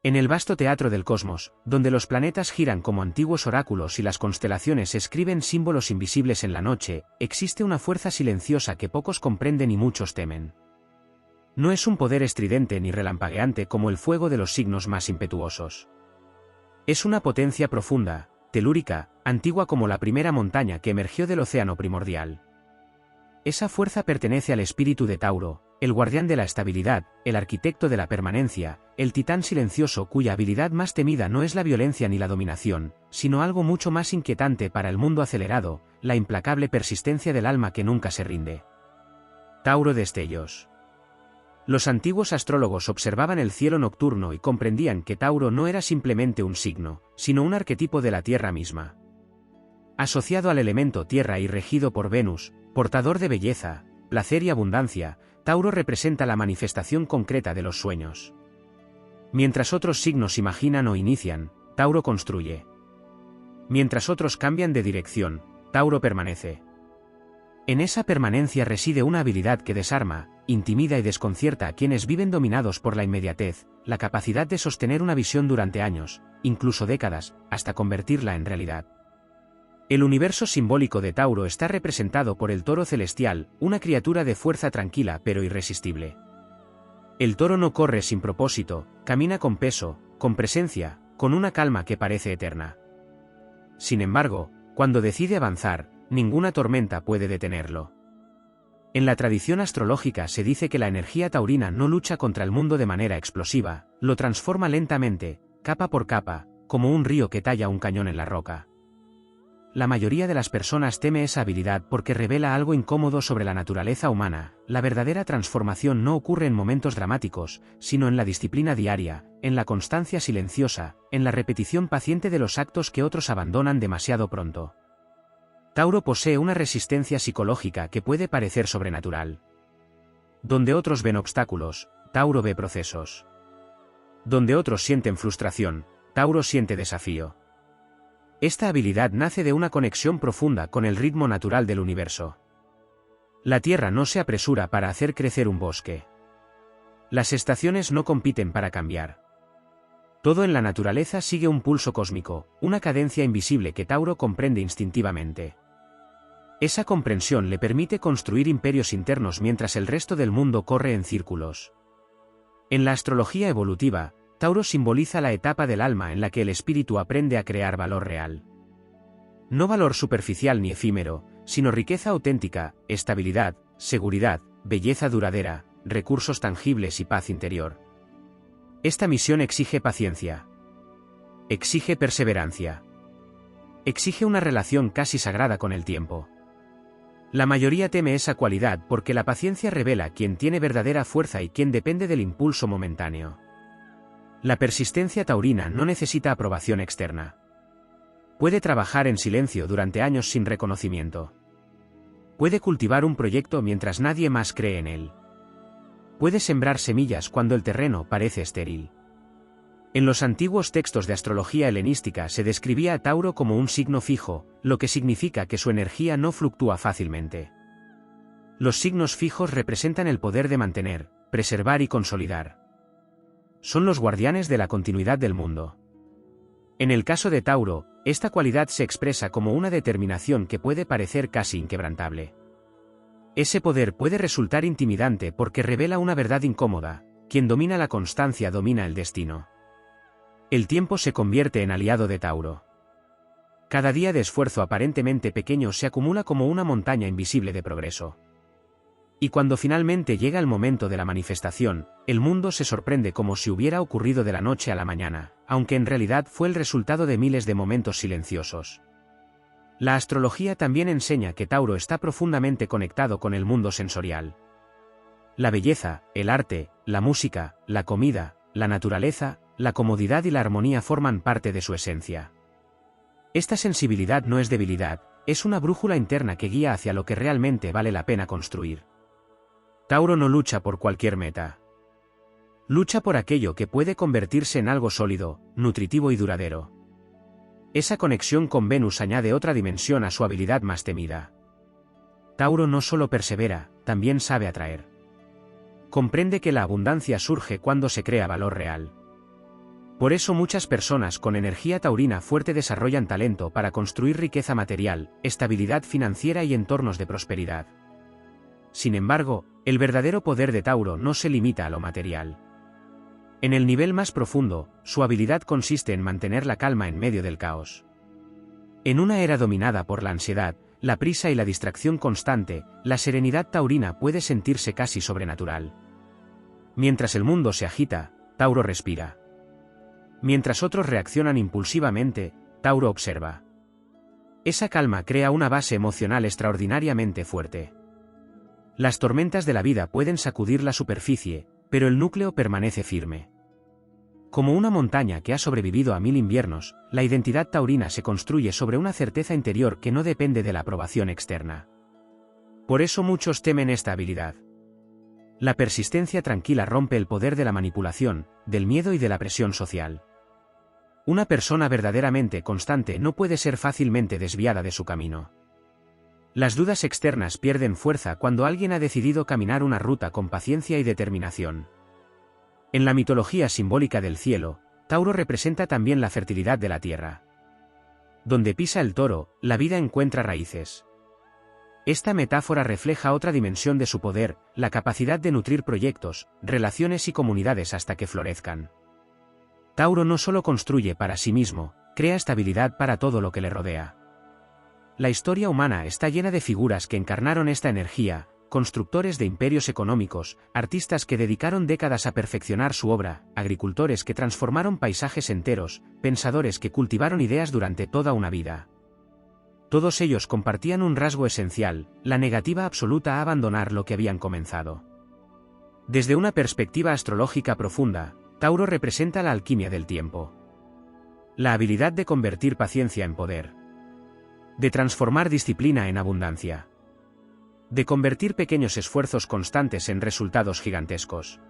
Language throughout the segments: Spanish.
En el vasto teatro del cosmos, donde los planetas giran como antiguos oráculos y las constelaciones escriben símbolos invisibles en la noche, existe una fuerza silenciosa que pocos comprenden y muchos temen. No es un poder estridente ni relampagueante como el fuego de los signos más impetuosos. Es una potencia profunda, telúrica, antigua como la primera montaña que emergió del océano primordial. Esa fuerza pertenece al espíritu de Tauro, el guardián de la estabilidad, el arquitecto de la permanencia, el titán silencioso cuya habilidad más temida no es la violencia ni la dominación, sino algo mucho más inquietante para el mundo acelerado, la implacable persistencia del alma que nunca se rinde. Tauro destellos. Los antiguos astrólogos observaban el cielo nocturno y comprendían que Tauro no era simplemente un signo, sino un arquetipo de la Tierra misma. Asociado al elemento tierra y regido por Venus, portador de belleza, placer y abundancia, Tauro representa la manifestación concreta de los sueños. Mientras otros signos imaginan o inician, Tauro construye. Mientras otros cambian de dirección, Tauro permanece. En esa permanencia reside una habilidad que desarma, intimida y desconcierta a quienes viven dominados por la inmediatez, la capacidad de sostener una visión durante años, incluso décadas, hasta convertirla en realidad. El universo simbólico de Tauro está representado por el toro celestial, una criatura de fuerza tranquila pero irresistible. El toro no corre sin propósito, camina con peso, con presencia, con una calma que parece eterna. Sin embargo, cuando decide avanzar, ninguna tormenta puede detenerlo. En la tradición astrológica se dice que la energía taurina no lucha contra el mundo de manera explosiva, lo transforma lentamente, capa por capa, como un río que talla un cañón en la roca. La mayoría de las personas teme esa habilidad porque revela algo incómodo sobre la naturaleza humana. La verdadera transformación no ocurre en momentos dramáticos, sino en la disciplina diaria, en la constancia silenciosa, en la repetición paciente de los actos que otros abandonan demasiado pronto. Tauro posee una resistencia psicológica que puede parecer sobrenatural. Donde otros ven obstáculos, Tauro ve procesos. Donde otros sienten frustración, Tauro siente desafío. Esta habilidad nace de una conexión profunda con el ritmo natural del universo. La Tierra no se apresura para hacer crecer un bosque. Las estaciones no compiten para cambiar. Todo en la naturaleza sigue un pulso cósmico, una cadencia invisible que Tauro comprende instintivamente. Esa comprensión le permite construir imperios internos mientras el resto del mundo corre en círculos. En la astrología evolutiva, Tauro simboliza la etapa del alma en la que el espíritu aprende a crear valor real. No valor superficial ni efímero, sino riqueza auténtica, estabilidad, seguridad, belleza duradera, recursos tangibles y paz interior. Esta misión exige paciencia. Exige perseverancia. Exige una relación casi sagrada con el tiempo. La mayoría teme esa cualidad porque la paciencia revela quién tiene verdadera fuerza y quién depende del impulso momentáneo. La persistencia taurina no necesita aprobación externa. Puede trabajar en silencio durante años sin reconocimiento. Puede cultivar un proyecto mientras nadie más cree en él. Puede sembrar semillas cuando el terreno parece estéril. En los antiguos textos de astrología helenística se describía a Tauro como un signo fijo, lo que significa que su energía no fluctúa fácilmente. Los signos fijos representan el poder de mantener, preservar y consolidar. Son los guardianes de la continuidad del mundo. En el caso de Tauro, esta cualidad se expresa como una determinación que puede parecer casi inquebrantable. Ese poder puede resultar intimidante porque revela una verdad incómoda: quien domina la constancia domina el destino. El tiempo se convierte en aliado de Tauro. Cada día de esfuerzo aparentemente pequeño se acumula como una montaña invisible de progreso. Y cuando finalmente llega el momento de la manifestación, el mundo se sorprende como si hubiera ocurrido de la noche a la mañana, aunque en realidad fue el resultado de miles de momentos silenciosos. La astrología también enseña que Tauro está profundamente conectado con el mundo sensorial. La belleza, el arte, la música, la comida, la naturaleza, la comodidad y la armonía forman parte de su esencia. Esta sensibilidad no es debilidad, es una brújula interna que guía hacia lo que realmente vale la pena construir. Tauro no lucha por cualquier meta. Lucha por aquello que puede convertirse en algo sólido, nutritivo y duradero. Esa conexión con Venus añade otra dimensión a su habilidad más temida. Tauro no solo persevera, también sabe atraer. Comprende que la abundancia surge cuando se crea valor real. Por eso muchas personas con energía taurina fuerte desarrollan talento para construir riqueza material, estabilidad financiera y entornos de prosperidad. Sin embargo, el verdadero poder de Tauro no se limita a lo material. En el nivel más profundo, su habilidad consiste en mantener la calma en medio del caos. En una era dominada por la ansiedad, la prisa y la distracción constante, la serenidad taurina puede sentirse casi sobrenatural. Mientras el mundo se agita, Tauro respira. Mientras otros reaccionan impulsivamente, Tauro observa. Esa calma crea una base emocional extraordinariamente fuerte. Las tormentas de la vida pueden sacudir la superficie, pero el núcleo permanece firme. Como una montaña que ha sobrevivido a 1000 inviernos, la identidad taurina se construye sobre una certeza interior que no depende de la aprobación externa. Por eso muchos temen esta habilidad. La persistencia tranquila rompe el poder de la manipulación, del miedo y de la presión social. Una persona verdaderamente constante no puede ser fácilmente desviada de su camino. Las dudas externas pierden fuerza cuando alguien ha decidido caminar una ruta con paciencia y determinación. En la mitología simbólica del cielo, Tauro representa también la fertilidad de la tierra. Donde pisa el toro, la vida encuentra raíces. Esta metáfora refleja otra dimensión de su poder, la capacidad de nutrir proyectos, relaciones y comunidades hasta que florezcan. Tauro no solo construye para sí mismo, crea estabilidad para todo lo que le rodea. La historia humana está llena de figuras que encarnaron esta energía, constructores de imperios económicos, artistas que dedicaron décadas a perfeccionar su obra, agricultores que transformaron paisajes enteros, pensadores que cultivaron ideas durante toda una vida. Todos ellos compartían un rasgo esencial, la negativa absoluta a abandonar lo que habían comenzado. Desde una perspectiva astrológica profunda, Tauro representa la alquimia del tiempo. La habilidad de convertir paciencia en poder. De transformar disciplina en abundancia. De convertir pequeños esfuerzos constantes en resultados gigantescos.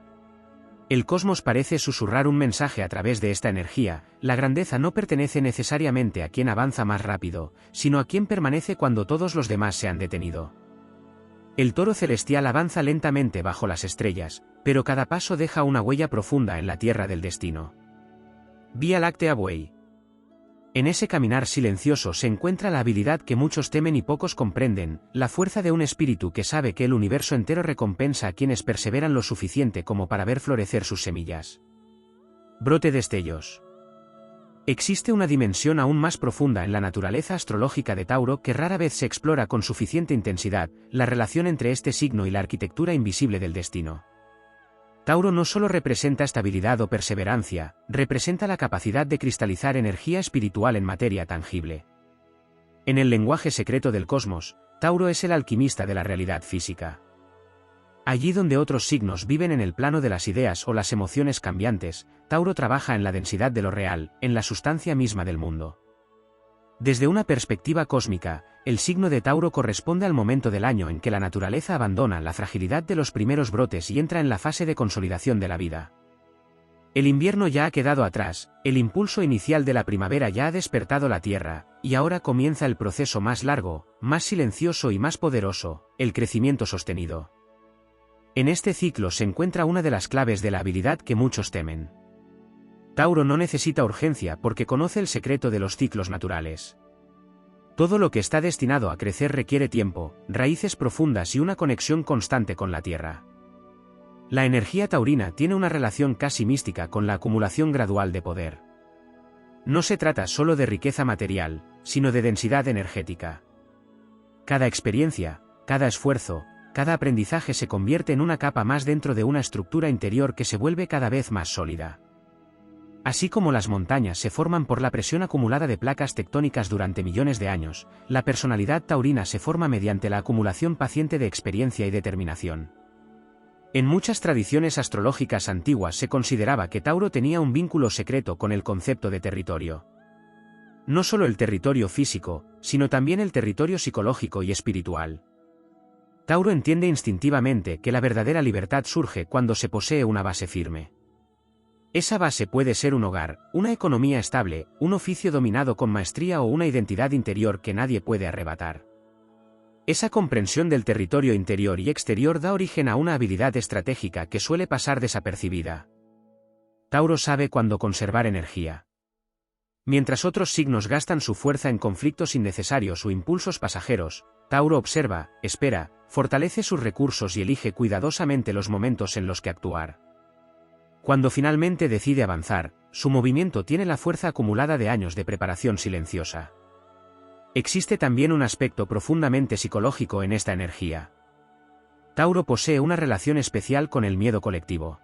El cosmos parece susurrar un mensaje a través de esta energía: la grandeza no pertenece necesariamente a quien avanza más rápido, sino a quien permanece cuando todos los demás se han detenido. El toro celestial avanza lentamente bajo las estrellas, pero cada paso deja una huella profunda en la tierra del destino. Vía Láctea Buey. En ese caminar silencioso se encuentra la habilidad que muchos temen y pocos comprenden, la fuerza de un espíritu que sabe que el universo entero recompensa a quienes perseveran lo suficiente como para ver florecer sus semillas. Brote destellos. Existe una dimensión aún más profunda en la naturaleza astrológica de Tauro que rara vez se explora con suficiente intensidad: la relación entre este signo y la arquitectura invisible del destino. Tauro no solo representa estabilidad o perseverancia, representa la capacidad de cristalizar energía espiritual en materia tangible. En el lenguaje secreto del cosmos, Tauro es el alquimista de la realidad física. Allí donde otros signos viven en el plano de las ideas o las emociones cambiantes, Tauro trabaja en la densidad de lo real, en la sustancia misma del mundo. Desde una perspectiva cósmica, el signo de Tauro corresponde al momento del año en que la naturaleza abandona la fragilidad de los primeros brotes y entra en la fase de consolidación de la vida. El invierno ya ha quedado atrás, el impulso inicial de la primavera ya ha despertado la tierra, y ahora comienza el proceso más largo, más silencioso y más poderoso: el crecimiento sostenido. En este ciclo se encuentra una de las claves de la habilidad que muchos temen. Tauro no necesita urgencia porque conoce el secreto de los ciclos naturales. Todo lo que está destinado a crecer requiere tiempo, raíces profundas y una conexión constante con la tierra. La energía taurina tiene una relación casi mística con la acumulación gradual de poder. No se trata solo de riqueza material, sino de densidad energética. Cada experiencia, cada esfuerzo, cada aprendizaje se convierte en una capa más dentro de una estructura interior que se vuelve cada vez más sólida. Así como las montañas se forman por la presión acumulada de placas tectónicas durante millones de años, la personalidad taurina se forma mediante la acumulación paciente de experiencia y determinación. En muchas tradiciones astrológicas antiguas se consideraba que Tauro tenía un vínculo secreto con el concepto de territorio. No solo el territorio físico, sino también el territorio psicológico y espiritual. Tauro entiende instintivamente que la verdadera libertad surge cuando se posee una base firme. Esa base puede ser un hogar, una economía estable, un oficio dominado con maestría o una identidad interior que nadie puede arrebatar. Esa comprensión del territorio interior y exterior da origen a una habilidad estratégica que suele pasar desapercibida. Tauro sabe cuándo conservar energía. Mientras otros signos gastan su fuerza en conflictos innecesarios o impulsos pasajeros, Tauro observa, espera, fortalece sus recursos y elige cuidadosamente los momentos en los que actuar. Cuando finalmente decide avanzar, su movimiento tiene la fuerza acumulada de años de preparación silenciosa. Existe también un aspecto profundamente psicológico en esta energía. Tauro posee una relación especial con el miedo colectivo.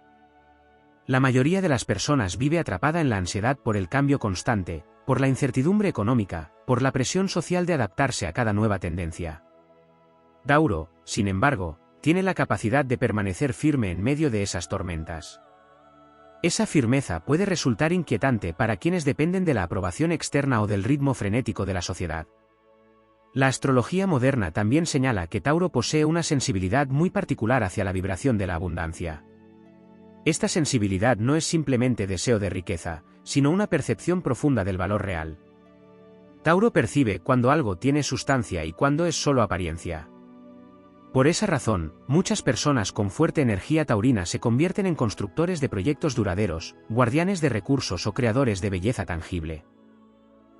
La mayoría de las personas vive atrapada en la ansiedad por el cambio constante, por la incertidumbre económica, por la presión social de adaptarse a cada nueva tendencia. Tauro, sin embargo, tiene la capacidad de permanecer firme en medio de esas tormentas. Esa firmeza puede resultar inquietante para quienes dependen de la aprobación externa o del ritmo frenético de la sociedad. La astrología moderna también señala que Tauro posee una sensibilidad muy particular hacia la vibración de la abundancia. Esta sensibilidad no es simplemente deseo de riqueza, sino una percepción profunda del valor real. Tauro percibe cuando algo tiene sustancia y cuando es solo apariencia. Por esa razón, muchas personas con fuerte energía taurina se convierten en constructores de proyectos duraderos, guardianes de recursos o creadores de belleza tangible.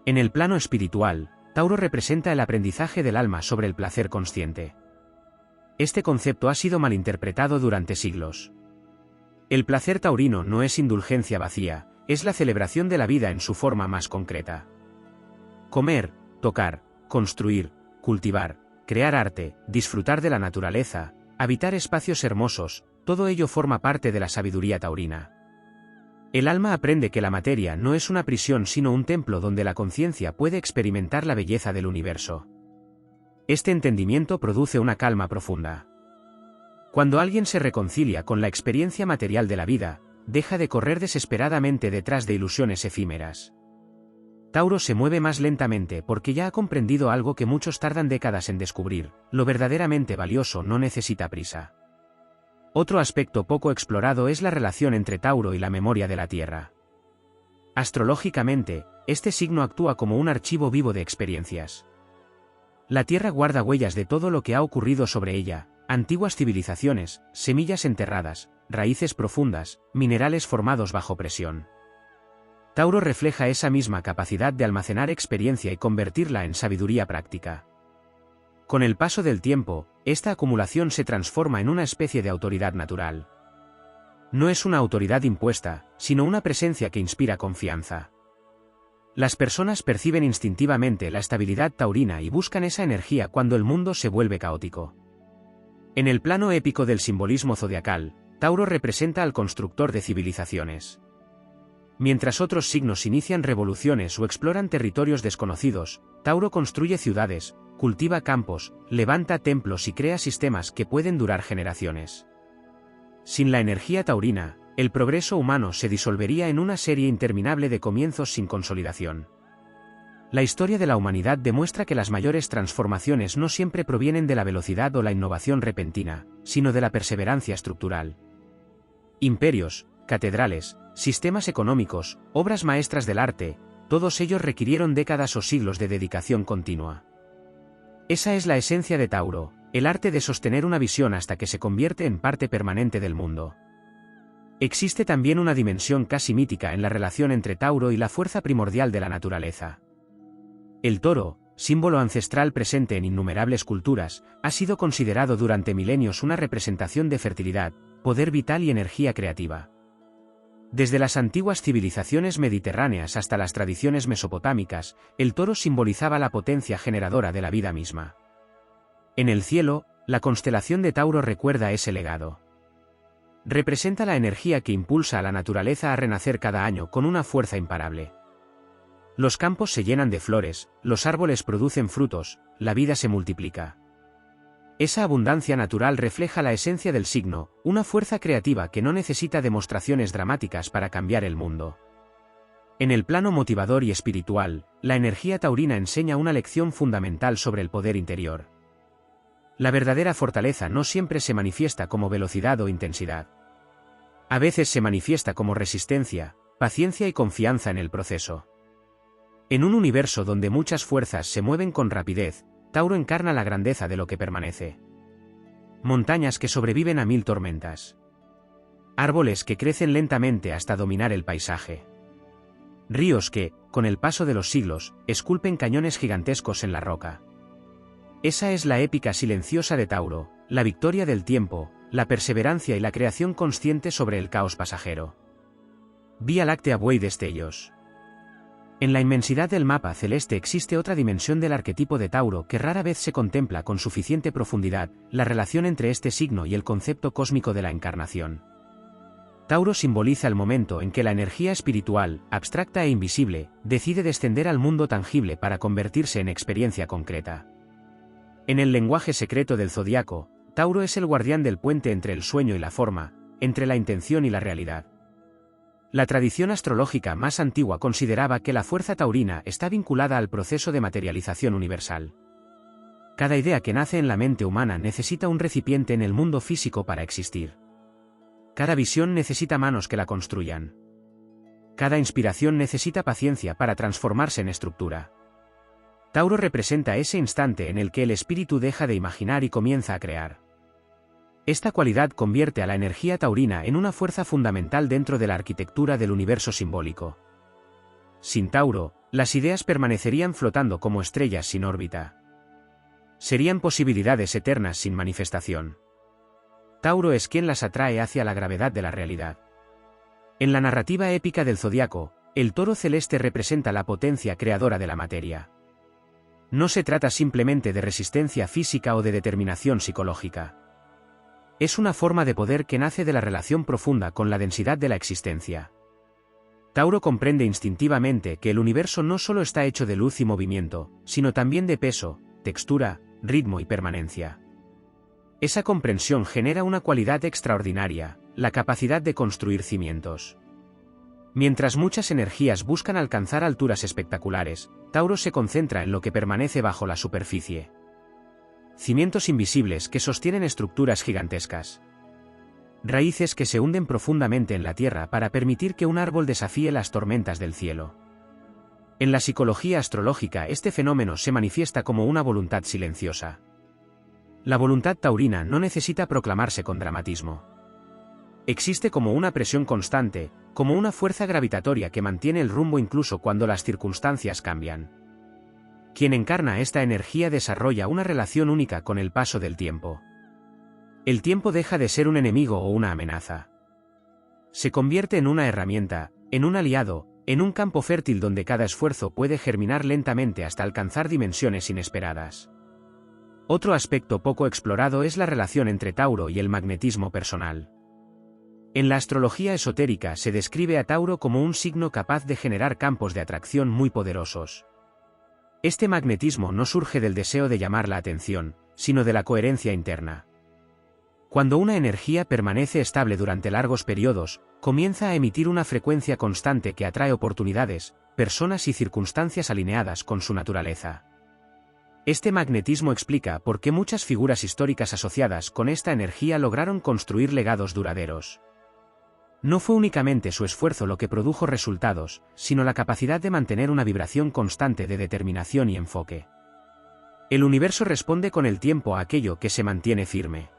En el plano espiritual, Tauro representa el aprendizaje del alma sobre el placer consciente. Este concepto ha sido malinterpretado durante siglos. El placer taurino no es indulgencia vacía, es la celebración de la vida en su forma más concreta. Comer, tocar, construir, cultivar, crear arte, disfrutar de la naturaleza, habitar espacios hermosos, todo ello forma parte de la sabiduría taurina. El alma aprende que la materia no es una prisión sino un templo donde la conciencia puede experimentar la belleza del universo. Este entendimiento produce una calma profunda. Cuando alguien se reconcilia con la experiencia material de la vida, deja de correr desesperadamente detrás de ilusiones efímeras. Tauro se mueve más lentamente porque ya ha comprendido algo que muchos tardan décadas en descubrir: lo verdaderamente valioso no necesita prisa. Otro aspecto poco explorado es la relación entre Tauro y la memoria de la Tierra. Astrológicamente, este signo actúa como un archivo vivo de experiencias. La Tierra guarda huellas de todo lo que ha ocurrido sobre ella: antiguas civilizaciones, semillas enterradas, raíces profundas, minerales formados bajo presión. Tauro refleja esa misma capacidad de almacenar experiencia y convertirla en sabiduría práctica. Con el paso del tiempo, esta acumulación se transforma en una especie de autoridad natural. No es una autoridad impuesta, sino una presencia que inspira confianza. Las personas perciben instintivamente la estabilidad taurina y buscan esa energía cuando el mundo se vuelve caótico. En el plano épico del simbolismo zodiacal, Tauro representa al constructor de civilizaciones. Mientras otros signos inician revoluciones o exploran territorios desconocidos, Tauro construye ciudades, cultiva campos, levanta templos y crea sistemas que pueden durar generaciones. Sin la energía taurina, el progreso humano se disolvería en una serie interminable de comienzos sin consolidación. La historia de la humanidad demuestra que las mayores transformaciones no siempre provienen de la velocidad o la innovación repentina, sino de la perseverancia estructural. Imperios, catedrales, sistemas económicos, obras maestras del arte, todos ellos requirieron décadas o siglos de dedicación continua. Esa es la esencia de Tauro, el arte de sostener una visión hasta que se convierte en parte permanente del mundo. Existe también una dimensión casi mítica en la relación entre Tauro y la fuerza primordial de la naturaleza. El toro, símbolo ancestral presente en innumerables culturas, ha sido considerado durante milenios una representación de fertilidad, poder vital y energía creativa. Desde las antiguas civilizaciones mediterráneas hasta las tradiciones mesopotámicas, el toro simbolizaba la potencia generadora de la vida misma. En el cielo, la constelación de Tauro recuerda ese legado. Representa la energía que impulsa a la naturaleza a renacer cada año con una fuerza imparable. Los campos se llenan de flores, los árboles producen frutos, la vida se multiplica. Esa abundancia natural refleja la esencia del signo, una fuerza creativa que no necesita demostraciones dramáticas para cambiar el mundo. En el plano motivador y espiritual, la energía taurina enseña una lección fundamental sobre el poder interior. La verdadera fortaleza no siempre se manifiesta como velocidad o intensidad. A veces se manifiesta como resistencia, paciencia y confianza en el proceso. En un universo donde muchas fuerzas se mueven con rapidez, Tauro encarna la grandeza de lo que permanece. Montañas que sobreviven a 1000 tormentas. Árboles que crecen lentamente hasta dominar el paisaje. Ríos que, con el paso de los siglos, esculpen cañones gigantescos en la roca. Esa es la épica silenciosa de Tauro, la victoria del tiempo, la perseverancia y la creación consciente sobre el caos pasajero. Vía Láctea buey destellos. En la inmensidad del mapa celeste existe otra dimensión del arquetipo de Tauro que rara vez se contempla con suficiente profundidad, la relación entre este signo y el concepto cósmico de la encarnación. Tauro simboliza el momento en que la energía espiritual, abstracta e invisible, decide descender al mundo tangible para convertirse en experiencia concreta. En el lenguaje secreto del zodiaco, Tauro es el guardián del puente entre el sueño y la forma, entre la intención y la realidad. La tradición astrológica más antigua consideraba que la fuerza taurina está vinculada al proceso de materialización universal. Cada idea que nace en la mente humana necesita un recipiente en el mundo físico para existir. Cada visión necesita manos que la construyan. Cada inspiración necesita paciencia para transformarse en estructura. Tauro representa ese instante en el que el espíritu deja de imaginar y comienza a crear. Esta cualidad convierte a la energía taurina en una fuerza fundamental dentro de la arquitectura del universo simbólico. Sin Tauro, las ideas permanecerían flotando como estrellas sin órbita. Serían posibilidades eternas sin manifestación. Tauro es quien las atrae hacia la gravedad de la realidad. En la narrativa épica del zodiaco, el toro celeste representa la potencia creadora de la materia. No se trata simplemente de resistencia física o de determinación psicológica. Es una forma de poder que nace de la relación profunda con la densidad de la existencia. Tauro comprende instintivamente que el universo no solo está hecho de luz y movimiento, sino también de peso, textura, ritmo y permanencia. Esa comprensión genera una cualidad extraordinaria, la capacidad de construir cimientos. Mientras muchas energías buscan alcanzar alturas espectaculares, Tauro se concentra en lo que permanece bajo la superficie. Cimientos invisibles que sostienen estructuras gigantescas. Raíces que se hunden profundamente en la tierra para permitir que un árbol desafíe las tormentas del cielo. En la psicología astrológica este fenómeno se manifiesta como una voluntad silenciosa. La voluntad taurina no necesita proclamarse con dramatismo. Existe como una presión constante, como una fuerza gravitatoria que mantiene el rumbo incluso cuando las circunstancias cambian. Quien encarna esta energía desarrolla una relación única con el paso del tiempo. El tiempo deja de ser un enemigo o una amenaza. Se convierte en una herramienta, en un aliado, en un campo fértil donde cada esfuerzo puede germinar lentamente hasta alcanzar dimensiones inesperadas. Otro aspecto poco explorado es la relación entre Tauro y el magnetismo personal. En la astrología esotérica se describe a Tauro como un signo capaz de generar campos de atracción muy poderosos. Este magnetismo no surge del deseo de llamar la atención, sino de la coherencia interna. Cuando una energía permanece estable durante largos periodos, comienza a emitir una frecuencia constante que atrae oportunidades, personas y circunstancias alineadas con su naturaleza. Este magnetismo explica por qué muchas figuras históricas asociadas con esta energía lograron construir legados duraderos. No fue únicamente su esfuerzo lo que produjo resultados, sino la capacidad de mantener una vibración constante de determinación y enfoque. El universo responde con el tiempo a aquello que se mantiene firme.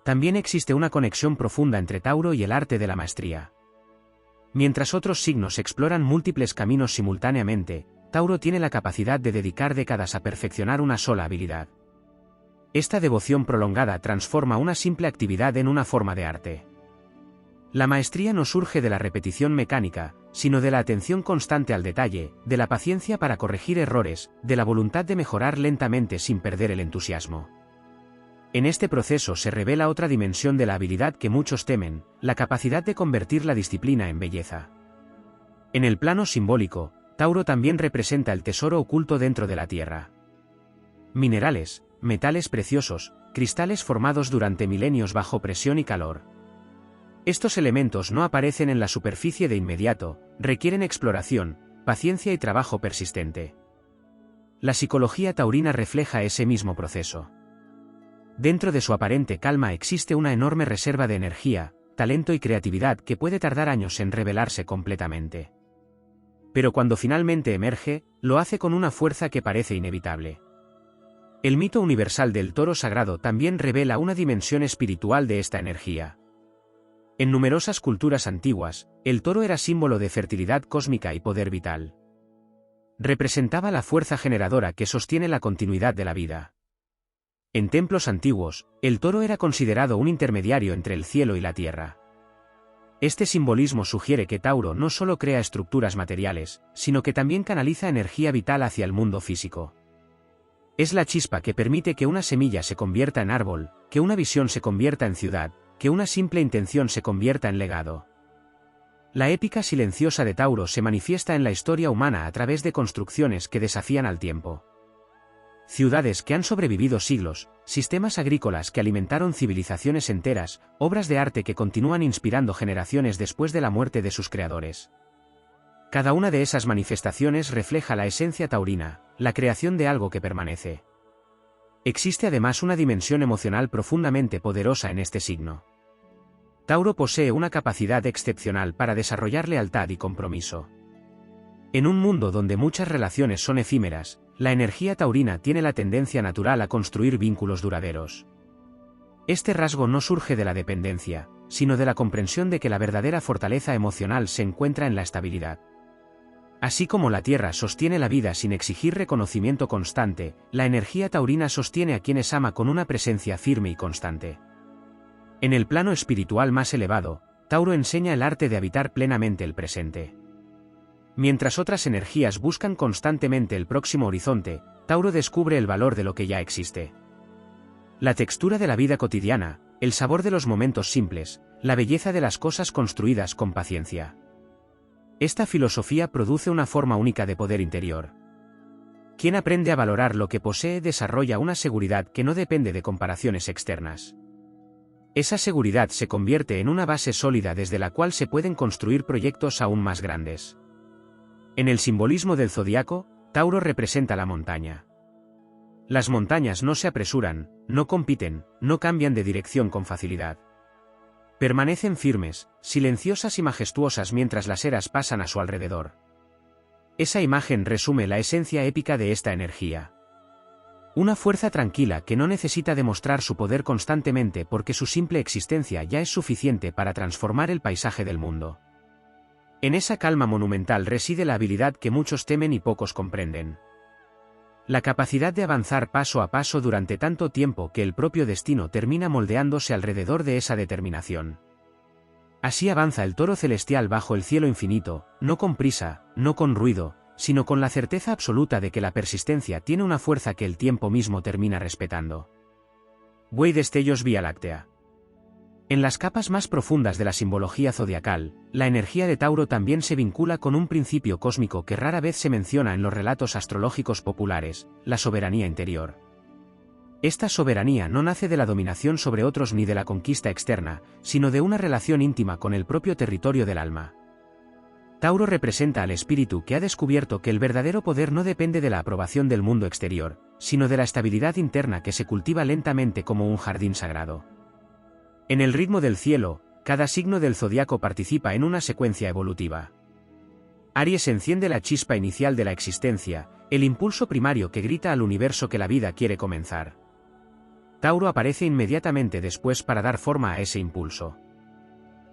También existe una conexión profunda entre Tauro y el arte de la maestría. Mientras otros signos exploran múltiples caminos simultáneamente, Tauro tiene la capacidad de dedicar décadas a perfeccionar una sola habilidad. Esta devoción prolongada transforma una simple actividad en una forma de arte. La maestría no surge de la repetición mecánica, sino de la atención constante al detalle, de la paciencia para corregir errores, de la voluntad de mejorar lentamente sin perder el entusiasmo. En este proceso se revela otra dimensión de la habilidad que muchos temen, la capacidad de convertir la disciplina en belleza. En el plano simbólico, Tauro también representa el tesoro oculto dentro de la Tierra. Minerales, metales preciosos, cristales formados durante milenios bajo presión y calor. Estos elementos no aparecen en la superficie de inmediato, requieren exploración, paciencia y trabajo persistente. La psicología taurina refleja ese mismo proceso. Dentro de su aparente calma existe una enorme reserva de energía, talento y creatividad que puede tardar años en revelarse completamente. Pero cuando finalmente emerge, lo hace con una fuerza que parece inevitable. El mito universal del toro sagrado también revela una dimensión espiritual de esta energía. En numerosas culturas antiguas, el toro era símbolo de fertilidad cósmica y poder vital. Representaba la fuerza generadora que sostiene la continuidad de la vida. En templos antiguos, el toro era considerado un intermediario entre el cielo y la tierra. Este simbolismo sugiere que Tauro no solo crea estructuras materiales, sino que también canaliza energía vital hacia el mundo físico. Es la chispa que permite que una semilla se convierta en árbol, que una visión se convierta en ciudad, que una simple intención se convierta en legado. La épica silenciosa de Tauro se manifiesta en la historia humana a través de construcciones que desafían al tiempo. Ciudades que han sobrevivido siglos, sistemas agrícolas que alimentaron civilizaciones enteras, obras de arte que continúan inspirando generaciones después de la muerte de sus creadores. Cada una de esas manifestaciones refleja la esencia taurina, la creación de algo que permanece. Existe además una dimensión emocional profundamente poderosa en este signo. Tauro posee una capacidad excepcional para desarrollar lealtad y compromiso. En un mundo donde muchas relaciones son efímeras, la energía taurina tiene la tendencia natural a construir vínculos duraderos. Este rasgo no surge de la dependencia, sino de la comprensión de que la verdadera fortaleza emocional se encuentra en la estabilidad. Así como la tierra sostiene la vida sin exigir reconocimiento constante, la energía taurina sostiene a quienes ama con una presencia firme y constante. En el plano espiritual más elevado, Tauro enseña el arte de habitar plenamente el presente. Mientras otras energías buscan constantemente el próximo horizonte, Tauro descubre el valor de lo que ya existe. La textura de la vida cotidiana, el sabor de los momentos simples, la belleza de las cosas construidas con paciencia. Esta filosofía produce una forma única de poder interior. Quien aprende a valorar lo que posee desarrolla una seguridad que no depende de comparaciones externas. Esa seguridad se convierte en una base sólida desde la cual se pueden construir proyectos aún más grandes. En el simbolismo del zodiaco, Tauro representa la montaña. Las montañas no se apresuran, no compiten, no cambian de dirección con facilidad. Permanecen firmes, silenciosas y majestuosas mientras las eras pasan a su alrededor. Esa imagen resume la esencia épica de esta energía. Una fuerza tranquila que no necesita demostrar su poder constantemente porque su simple existencia ya es suficiente para transformar el paisaje del mundo. En esa calma monumental reside la habilidad que muchos temen y pocos comprenden. La capacidad de avanzar paso a paso durante tanto tiempo que el propio destino termina moldeándose alrededor de esa determinación. Así avanza el toro celestial bajo el cielo infinito, no con prisa, no con ruido, sino con la certeza absoluta de que la persistencia tiene una fuerza que el tiempo mismo termina respetando. Buey destellos Vía Láctea. En las capas más profundas de la simbología zodiacal, la energía de Tauro también se vincula con un principio cósmico que rara vez se menciona en los relatos astrológicos populares, la soberanía interior. Esta soberanía no nace de la dominación sobre otros ni de la conquista externa, sino de una relación íntima con el propio territorio del alma. Tauro representa al espíritu que ha descubierto que el verdadero poder no depende de la aprobación del mundo exterior, sino de la estabilidad interna que se cultiva lentamente como un jardín sagrado. En el ritmo del cielo, cada signo del zodiaco participa en una secuencia evolutiva. Aries enciende la chispa inicial de la existencia, el impulso primario que grita al universo que la vida quiere comenzar. Tauro aparece inmediatamente después para dar forma a ese impulso.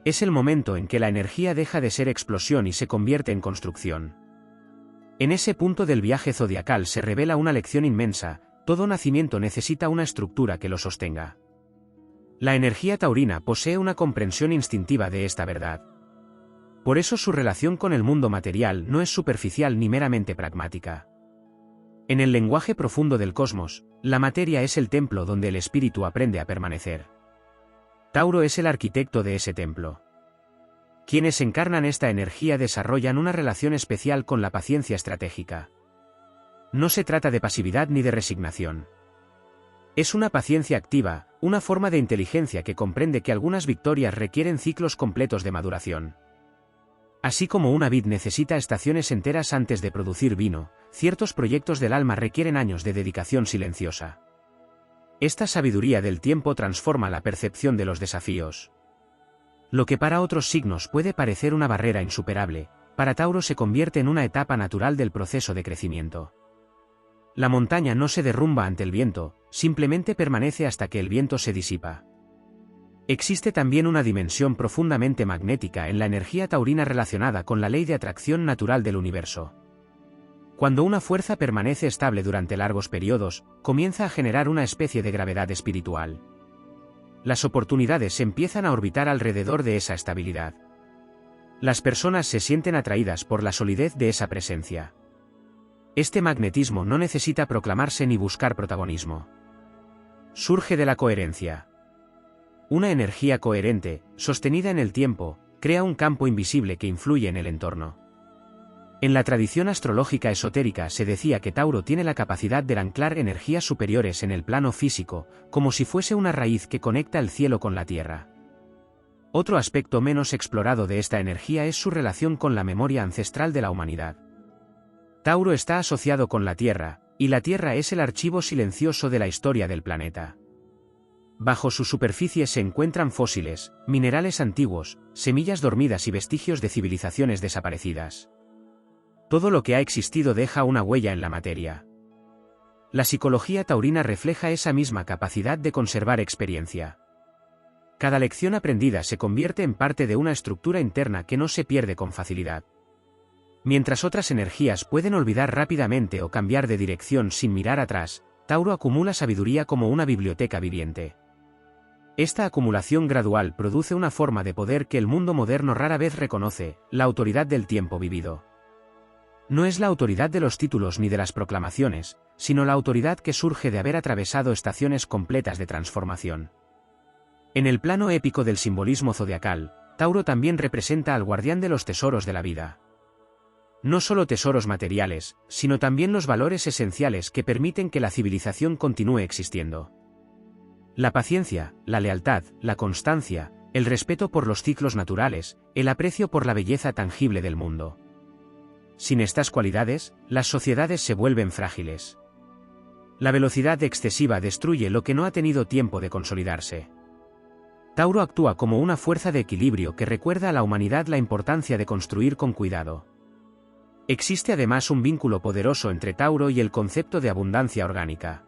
Es el momento en que la energía deja de ser explosión y se convierte en construcción. En ese punto del viaje zodiacal se revela una lección inmensa: todo nacimiento necesita una estructura que lo sostenga. La energía taurina posee una comprensión instintiva de esta verdad. Por eso su relación con el mundo material no es superficial ni meramente pragmática. En el lenguaje profundo del cosmos, la materia es el templo donde el espíritu aprende a permanecer. Tauro es el arquitecto de ese templo. Quienes encarnan esta energía desarrollan una relación especial con la paciencia estratégica. No se trata de pasividad ni de resignación. Es una paciencia activa, una forma de inteligencia que comprende que algunas victorias requieren ciclos completos de maduración. Así como una vid necesita estaciones enteras antes de producir vino, ciertos proyectos del alma requieren años de dedicación silenciosa. Esta sabiduría del tiempo transforma la percepción de los desafíos. Lo que para otros signos puede parecer una barrera insuperable, para Tauro se convierte en una etapa natural del proceso de crecimiento. La montaña no se derrumba ante el viento, simplemente permanece hasta que el viento se disipa. Existe también una dimensión profundamente magnética en la energía taurina relacionada con la ley de atracción natural del universo. Cuando una fuerza permanece estable durante largos periodos, comienza a generar una especie de gravedad espiritual. Las oportunidades empiezan a orbitar alrededor de esa estabilidad. Las personas se sienten atraídas por la solidez de esa presencia. Este magnetismo no necesita proclamarse ni buscar protagonismo. Surge de la coherencia. Una energía coherente, sostenida en el tiempo, crea un campo invisible que influye en el entorno. En la tradición astrológica esotérica se decía que Tauro tiene la capacidad de anclar energías superiores en el plano físico, como si fuese una raíz que conecta el cielo con la tierra. Otro aspecto menos explorado de esta energía es su relación con la memoria ancestral de la humanidad. Tauro está asociado con la Tierra, y la Tierra es el archivo silencioso de la historia del planeta. Bajo su superficie se encuentran fósiles, minerales antiguos, semillas dormidas y vestigios de civilizaciones desaparecidas. Todo lo que ha existido deja una huella en la materia. La psicología taurina refleja esa misma capacidad de conservar experiencia. Cada lección aprendida se convierte en parte de una estructura interna que no se pierde con facilidad. Mientras otras energías pueden olvidar rápidamente o cambiar de dirección sin mirar atrás, Tauro acumula sabiduría como una biblioteca viviente. Esta acumulación gradual produce una forma de poder que el mundo moderno rara vez reconoce, la autoridad del tiempo vivido. No es la autoridad de los títulos ni de las proclamaciones, sino la autoridad que surge de haber atravesado estaciones completas de transformación. En el plano épico del simbolismo zodiacal, Tauro también representa al guardián de los tesoros de la vida. No solo tesoros materiales, sino también los valores esenciales que permiten que la civilización continúe existiendo. La paciencia, la lealtad, la constancia, el respeto por los ciclos naturales, el aprecio por la belleza tangible del mundo. Sin estas cualidades, las sociedades se vuelven frágiles. La velocidad excesiva destruye lo que no ha tenido tiempo de consolidarse. Tauro actúa como una fuerza de equilibrio que recuerda a la humanidad la importancia de construir con cuidado. Existe además un vínculo poderoso entre Tauro y el concepto de abundancia orgánica.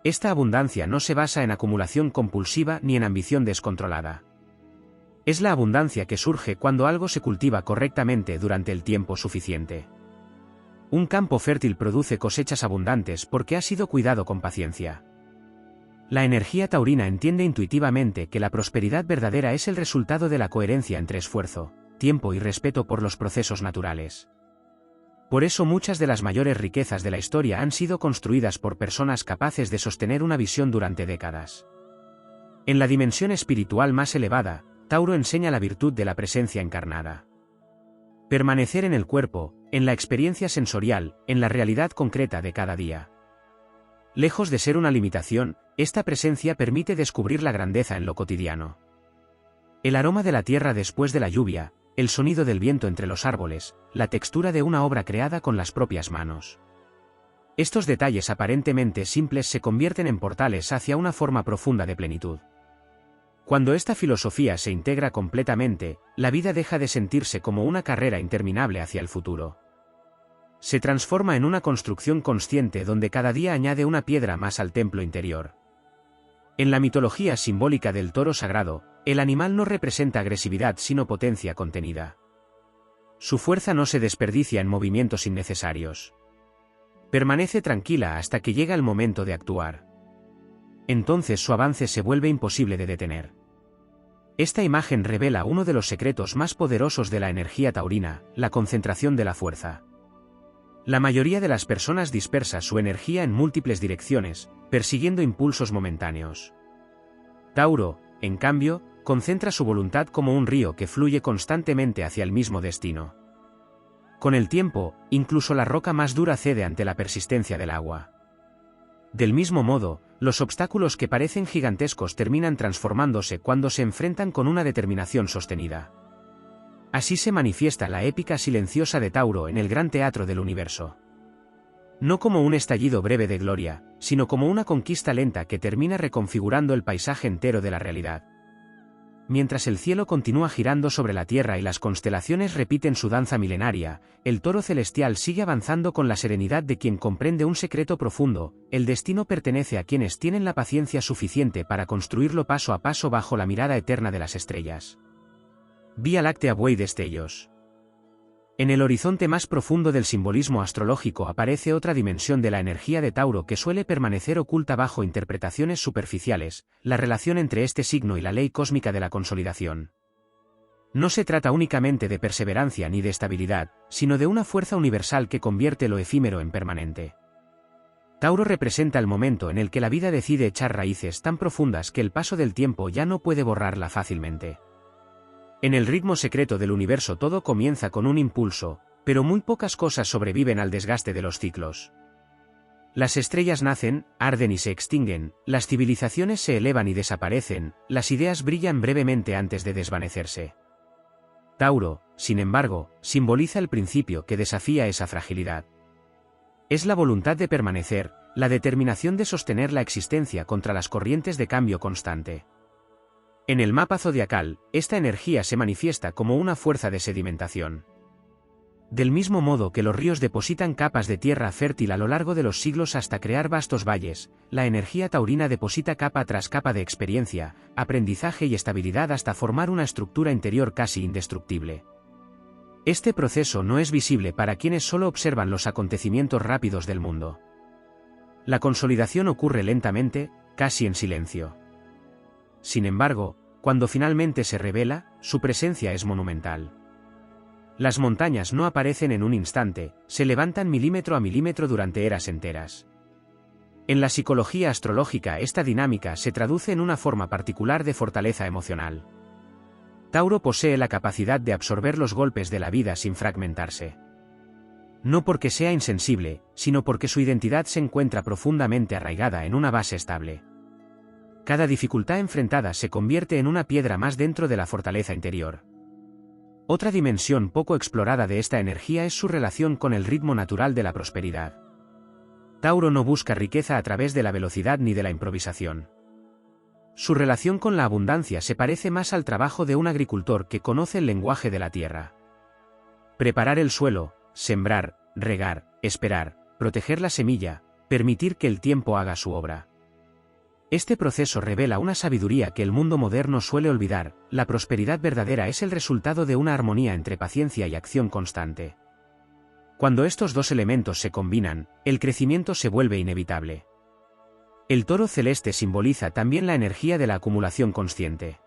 Esta abundancia no se basa en acumulación compulsiva ni en ambición descontrolada. Es la abundancia que surge cuando algo se cultiva correctamente durante el tiempo suficiente. Un campo fértil produce cosechas abundantes porque ha sido cuidado con paciencia. La energía taurina entiende intuitivamente que la prosperidad verdadera es el resultado de la coherencia entre esfuerzo, tiempo y respeto por los procesos naturales. Por eso muchas de las mayores riquezas de la historia han sido construidas por personas capaces de sostener una visión durante décadas. En la dimensión espiritual más elevada, Tauro enseña la virtud de la presencia encarnada. Permanecer en el cuerpo, en la experiencia sensorial, en la realidad concreta de cada día. Lejos de ser una limitación, esta presencia permite descubrir la grandeza en lo cotidiano. El aroma de la tierra después de la lluvia, el sonido del viento entre los árboles, la textura de una obra creada con las propias manos. Estos detalles aparentemente simples se convierten en portales hacia una forma profunda de plenitud. Cuando esta filosofía se integra completamente, la vida deja de sentirse como una carrera interminable hacia el futuro. Se transforma en una construcción consciente donde cada día añade una piedra más al templo interior. En la mitología simbólica del toro sagrado, el animal no representa agresividad sino potencia contenida. Su fuerza no se desperdicia en movimientos innecesarios. Permanece tranquila hasta que llega el momento de actuar. Entonces su avance se vuelve imposible de detener. Esta imagen revela uno de los secretos más poderosos de la energía taurina, la concentración de la fuerza. La mayoría de las personas dispersa su energía en múltiples direcciones, persiguiendo impulsos momentáneos. Tauro, en cambio, concentra su voluntad como un río que fluye constantemente hacia el mismo destino. Con el tiempo, incluso la roca más dura cede ante la persistencia del agua. Del mismo modo, los obstáculos que parecen gigantescos terminan transformándose cuando se enfrentan con una determinación sostenida. Así se manifiesta la épica silenciosa de Tauro en el gran teatro del universo. No como un estallido breve de gloria, sino como una conquista lenta que termina reconfigurando el paisaje entero de la realidad. Mientras el cielo continúa girando sobre la Tierra y las constelaciones repiten su danza milenaria, el toro celestial sigue avanzando con la serenidad de quien comprende un secreto profundo: el destino pertenece a quienes tienen la paciencia suficiente para construirlo paso a paso bajo la mirada eterna de las estrellas. Vía Láctea buey destellos. En el horizonte más profundo del simbolismo astrológico aparece otra dimensión de la energía de Tauro que suele permanecer oculta bajo interpretaciones superficiales: la relación entre este signo y la ley cósmica de la consolidación. No se trata únicamente de perseverancia ni de estabilidad, sino de una fuerza universal que convierte lo efímero en permanente. Tauro representa el momento en el que la vida decide echar raíces tan profundas que el paso del tiempo ya no puede borrarla fácilmente. En el ritmo secreto del universo todo comienza con un impulso, pero muy pocas cosas sobreviven al desgaste de los ciclos. Las estrellas nacen, arden y se extinguen, las civilizaciones se elevan y desaparecen, las ideas brillan brevemente antes de desvanecerse. Tauro, sin embargo, simboliza el principio que desafía esa fragilidad. Es la voluntad de permanecer, la determinación de sostener la existencia contra las corrientes de cambio constante. En el mapa zodiacal, esta energía se manifiesta como una fuerza de sedimentación. Del mismo modo que los ríos depositan capas de tierra fértil a lo largo de los siglos hasta crear vastos valles, la energía taurina deposita capa tras capa de experiencia, aprendizaje y estabilidad hasta formar una estructura interior casi indestructible. Este proceso no es visible para quienes solo observan los acontecimientos rápidos del mundo. La consolidación ocurre lentamente, casi en silencio. Sin embargo, cuando finalmente se revela, su presencia es monumental. Las montañas no aparecen en un instante, se levantan milímetro a milímetro durante eras enteras. En la psicología astrológica esta dinámica se traduce en una forma particular de fortaleza emocional. Tauro posee la capacidad de absorber los golpes de la vida sin fragmentarse. No porque sea insensible, sino porque su identidad se encuentra profundamente arraigada en una base estable. Cada dificultad enfrentada se convierte en una piedra más dentro de la fortaleza interior. Otra dimensión poco explorada de esta energía es su relación con el ritmo natural de la prosperidad. Tauro no busca riqueza a través de la velocidad ni de la improvisación. Su relación con la abundancia se parece más al trabajo de un agricultor que conoce el lenguaje de la tierra. Preparar el suelo, sembrar, regar, esperar, proteger la semilla, permitir que el tiempo haga su obra. Este proceso revela una sabiduría que el mundo moderno suele olvidar: la prosperidad verdadera es el resultado de una armonía entre paciencia y acción constante. Cuando estos dos elementos se combinan, el crecimiento se vuelve inevitable. El toro celeste simboliza también la energía de la acumulación consciente.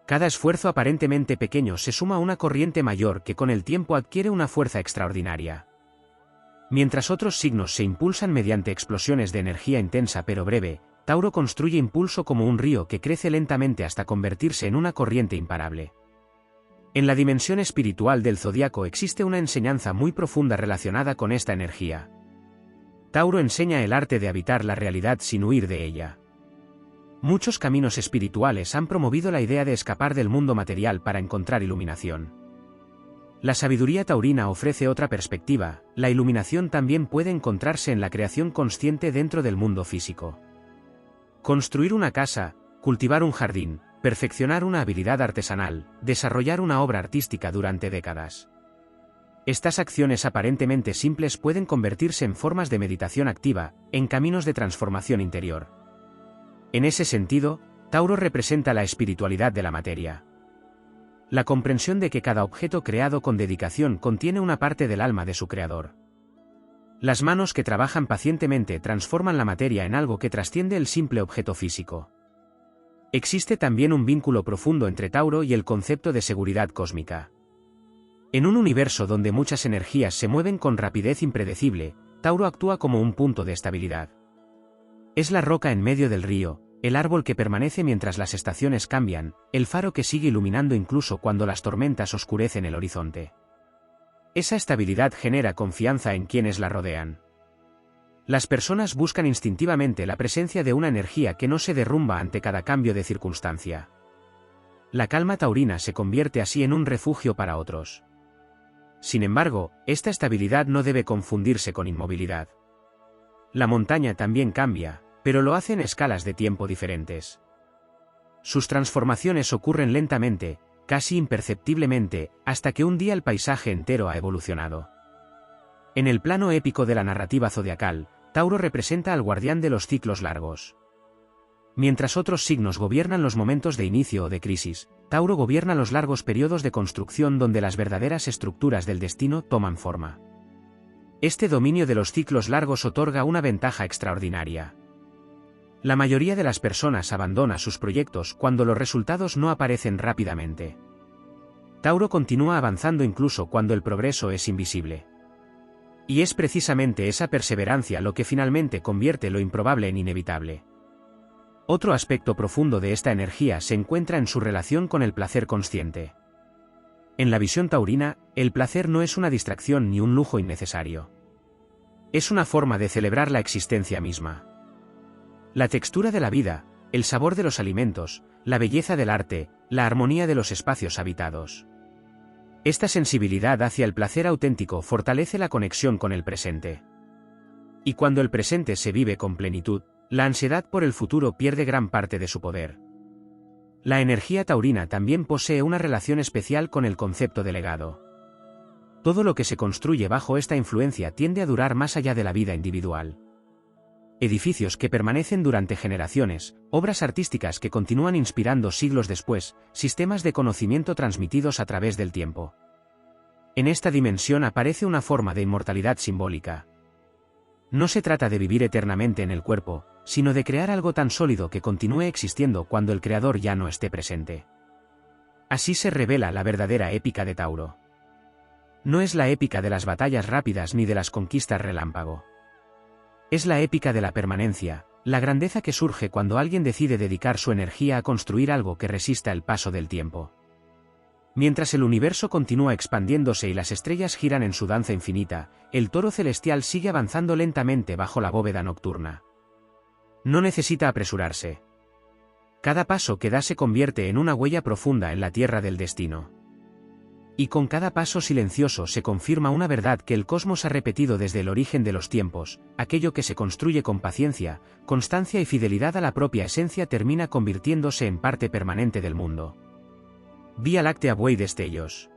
Cada esfuerzo aparentemente pequeño se suma a una corriente mayor que con el tiempo adquiere una fuerza extraordinaria. Mientras otros signos se impulsan mediante explosiones de energía intensa pero breve, Tauro construye impulso como un río que crece lentamente hasta convertirse en una corriente imparable. En la dimensión espiritual del zodiaco existe una enseñanza muy profunda relacionada con esta energía. Tauro enseña el arte de habitar la realidad sin huir de ella. Muchos caminos espirituales han promovido la idea de escapar del mundo material para encontrar iluminación. La sabiduría taurina ofrece otra perspectiva: la iluminación también puede encontrarse en la creación consciente dentro del mundo físico. Construir una casa, cultivar un jardín, perfeccionar una habilidad artesanal, desarrollar una obra artística durante décadas. Estas acciones aparentemente simples pueden convertirse en formas de meditación activa, en caminos de transformación interior. En ese sentido, Tauro representa la espiritualidad de la materia. La comprensión de que cada objeto creado con dedicación contiene una parte del alma de su creador. Las manos que trabajan pacientemente transforman la materia en algo que trasciende el simple objeto físico. Existe también un vínculo profundo entre Tauro y el concepto de seguridad cósmica. En un universo donde muchas energías se mueven con rapidez impredecible, Tauro actúa como un punto de estabilidad. Es la roca en medio del río, el árbol que permanece mientras las estaciones cambian, el faro que sigue iluminando incluso cuando las tormentas oscurecen el horizonte. Esa estabilidad genera confianza en quienes la rodean. Las personas buscan instintivamente la presencia de una energía que no se derrumba ante cada cambio de circunstancia. La calma taurina se convierte así en un refugio para otros. Sin embargo, esta estabilidad no debe confundirse con inmovilidad. La montaña también cambia, pero lo hace en escalas de tiempo diferentes. Sus transformaciones ocurren lentamente, casi imperceptiblemente, hasta que un día el paisaje entero ha evolucionado. En el plano épico de la narrativa zodiacal, Tauro representa al guardián de los ciclos largos. Mientras otros signos gobiernan los momentos de inicio o de crisis, Tauro gobierna los largos periodos de construcción donde las verdaderas estructuras del destino toman forma. Este dominio de los ciclos largos otorga una ventaja extraordinaria. La mayoría de las personas abandona sus proyectos cuando los resultados no aparecen rápidamente. Tauro continúa avanzando incluso cuando el progreso es invisible. Y es precisamente esa perseverancia lo que finalmente convierte lo improbable en inevitable. Otro aspecto profundo de esta energía se encuentra en su relación con el placer consciente. En la visión taurina, el placer no es una distracción ni un lujo innecesario. Es una forma de celebrar la existencia misma. La textura de la vida, el sabor de los alimentos, la belleza del arte, la armonía de los espacios habitados. Esta sensibilidad hacia el placer auténtico fortalece la conexión con el presente. Y cuando el presente se vive con plenitud, la ansiedad por el futuro pierde gran parte de su poder. La energía taurina también posee una relación especial con el concepto de legado. Todo lo que se construye bajo esta influencia tiende a durar más allá de la vida individual. Edificios que permanecen durante generaciones, obras artísticas que continúan inspirando siglos después, sistemas de conocimiento transmitidos a través del tiempo. En esta dimensión aparece una forma de inmortalidad simbólica. No se trata de vivir eternamente en el cuerpo, sino de crear algo tan sólido que continúe existiendo cuando el creador ya no esté presente. Así se revela la verdadera épica de Tauro. No es la épica de las batallas rápidas ni de las conquistas relámpago. Es la épica de la permanencia, la grandeza que surge cuando alguien decide dedicar su energía a construir algo que resista el paso del tiempo. Mientras el universo continúa expandiéndose y las estrellas giran en su danza infinita, el toro celestial sigue avanzando lentamente bajo la bóveda nocturna. No necesita apresurarse. Cada paso que da se convierte en una huella profunda en la tierra del destino. Y con cada paso silencioso se confirma una verdad que el cosmos ha repetido desde el origen de los tiempos: aquello que se construye con paciencia, constancia y fidelidad a la propia esencia termina convirtiéndose en parte permanente del mundo. Vía Láctea buey destellos.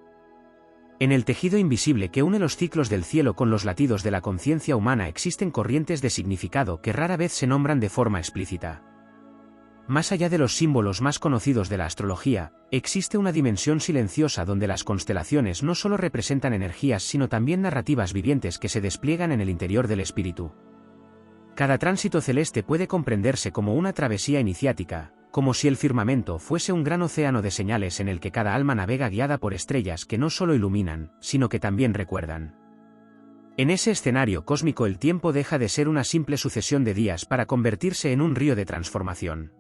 En el tejido invisible que une los ciclos del cielo con los latidos de la conciencia humana existen corrientes de significado que rara vez se nombran de forma explícita. Más allá de los símbolos más conocidos de la astrología, existe una dimensión silenciosa donde las constelaciones no solo representan energías sino también narrativas vivientes que se despliegan en el interior del espíritu. Cada tránsito celeste puede comprenderse como una travesía iniciática, como si el firmamento fuese un gran océano de señales en el que cada alma navega guiada por estrellas que no solo iluminan, sino que también recuerdan. En ese escenario cósmico el tiempo deja de ser una simple sucesión de días para convertirse en un río de transformación.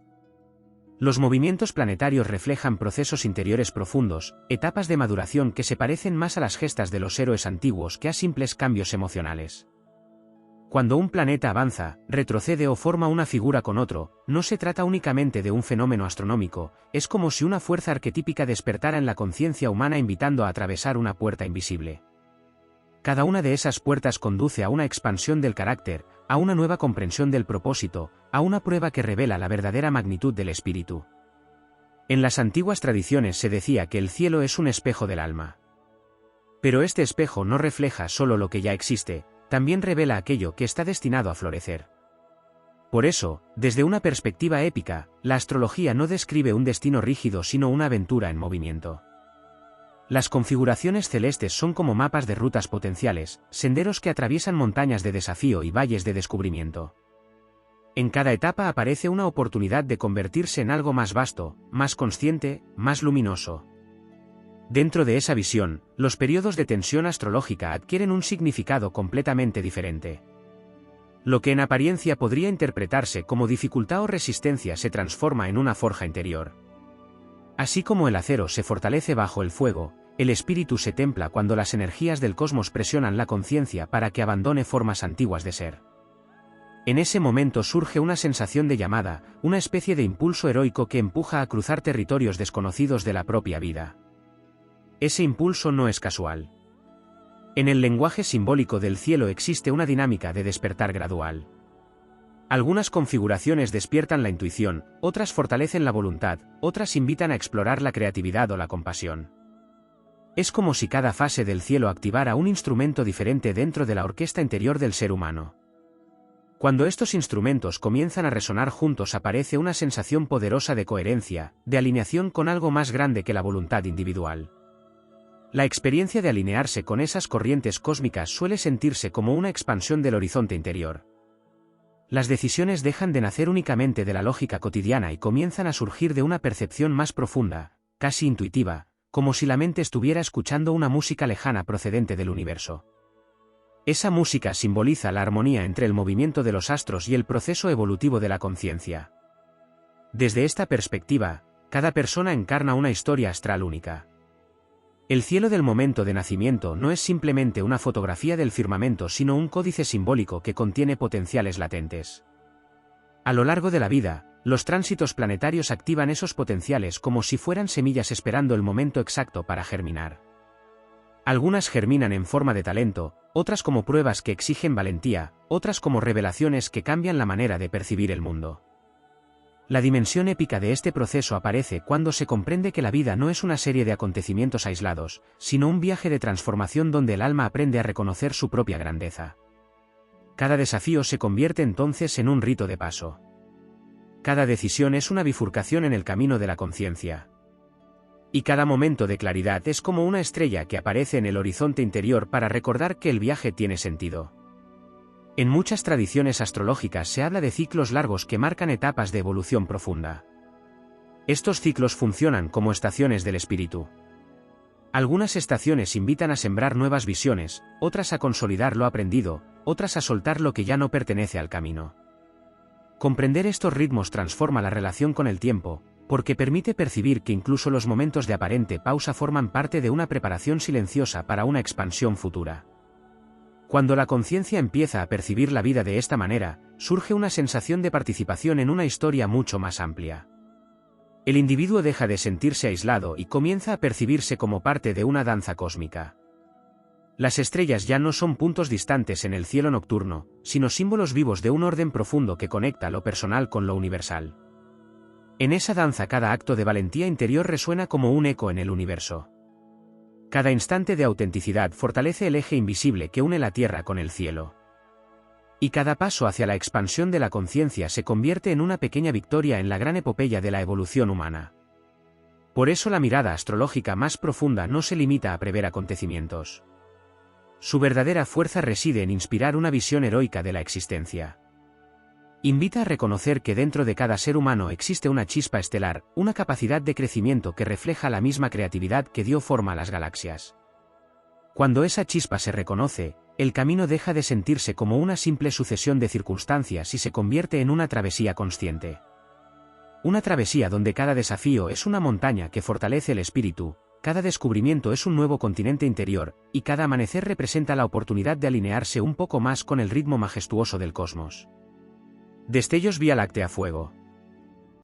Los movimientos planetarios reflejan procesos interiores profundos, etapas de maduración que se parecen más a las gestas de los héroes antiguos que a simples cambios emocionales. Cuando un planeta avanza, retrocede o forma una figura con otro, no se trata únicamente de un fenómeno astronómico, es como si una fuerza arquetípica despertara en la conciencia humana invitando a atravesar una puerta invisible. Cada una de esas puertas conduce a una expansión del carácter, a una nueva comprensión del propósito, a una prueba que revela la verdadera magnitud del espíritu. En las antiguas tradiciones se decía que el cielo es un espejo del alma. Pero este espejo no refleja solo lo que ya existe, también revela aquello que está destinado a florecer. Por eso, desde una perspectiva épica, la astrología no describe un destino rígido sino una aventura en movimiento. Las configuraciones celestes son como mapas de rutas potenciales, senderos que atraviesan montañas de desafío y valles de descubrimiento. En cada etapa aparece una oportunidad de convertirse en algo más vasto, más consciente, más luminoso. Dentro de esa visión, los periodos de tensión astrológica adquieren un significado completamente diferente. Lo que en apariencia podría interpretarse como dificultad o resistencia se transforma en una forja interior. Así como el acero se fortalece bajo el fuego, el espíritu se templa cuando las energías del cosmos presionan la conciencia para que abandone formas antiguas de ser. En ese momento surge una sensación de llamada, una especie de impulso heroico que empuja a cruzar territorios desconocidos de la propia vida. Ese impulso no es casual. En el lenguaje simbólico del cielo existe una dinámica de despertar gradual. Algunas configuraciones despiertan la intuición, otras fortalecen la voluntad, otras invitan a explorar la creatividad o la compasión. Es como si cada fase del cielo activara un instrumento diferente dentro de la orquesta interior del ser humano. Cuando estos instrumentos comienzan a resonar juntos aparece una sensación poderosa de coherencia, de alineación con algo más grande que la voluntad individual. La experiencia de alinearse con esas corrientes cósmicas suele sentirse como una expansión del horizonte interior. Las decisiones dejan de nacer únicamente de la lógica cotidiana y comienzan a surgir de una percepción más profunda, casi intuitiva, como si la mente estuviera escuchando una música lejana procedente del universo. Esa música simboliza la armonía entre el movimiento de los astros y el proceso evolutivo de la conciencia. Desde esta perspectiva, cada persona encarna una historia astral única. El cielo del momento de nacimiento no es simplemente una fotografía del firmamento, sino un códice simbólico que contiene potenciales latentes. A lo largo de la vida, los tránsitos planetarios activan esos potenciales como si fueran semillas esperando el momento exacto para germinar. Algunas germinan en forma de talento, otras como pruebas que exigen valentía, otras como revelaciones que cambian la manera de percibir el mundo. La dimensión épica de este proceso aparece cuando se comprende que la vida no es una serie de acontecimientos aislados, sino un viaje de transformación donde el alma aprende a reconocer su propia grandeza. Cada desafío se convierte entonces en un rito de paso. Cada decisión es una bifurcación en el camino de la conciencia. Y cada momento de claridad es como una estrella que aparece en el horizonte interior para recordar que el viaje tiene sentido. En muchas tradiciones astrológicas se habla de ciclos largos que marcan etapas de evolución profunda. Estos ciclos funcionan como estaciones del espíritu. Algunas estaciones invitan a sembrar nuevas visiones, otras a consolidar lo aprendido, otras a soltar lo que ya no pertenece al camino. Comprender estos ritmos transforma la relación con el tiempo, porque permite percibir que incluso los momentos de aparente pausa forman parte de una preparación silenciosa para una expansión futura. Cuando la conciencia empieza a percibir la vida de esta manera, surge una sensación de participación en una historia mucho más amplia. El individuo deja de sentirse aislado y comienza a percibirse como parte de una danza cósmica. Las estrellas ya no son puntos distantes en el cielo nocturno, sino símbolos vivos de un orden profundo que conecta lo personal con lo universal. En esa danza cada acto de valentía interior resuena como un eco en el universo. Cada instante de autenticidad fortalece el eje invisible que une la tierra con el cielo. Y cada paso hacia la expansión de la conciencia se convierte en una pequeña victoria en la gran epopeya de la evolución humana. Por eso la mirada astrológica más profunda no se limita a prever acontecimientos. Su verdadera fuerza reside en inspirar una visión heroica de la existencia. Invita a reconocer que dentro de cada ser humano existe una chispa estelar, una capacidad de crecimiento que refleja la misma creatividad que dio forma a las galaxias. Cuando esa chispa se reconoce, el camino deja de sentirse como una simple sucesión de circunstancias y se convierte en una travesía consciente. Una travesía donde cada desafío es una montaña que fortalece el espíritu, cada descubrimiento es un nuevo continente interior, y cada amanecer representa la oportunidad de alinearse un poco más con el ritmo majestuoso del cosmos. Destellos Vía Láctea Fuego.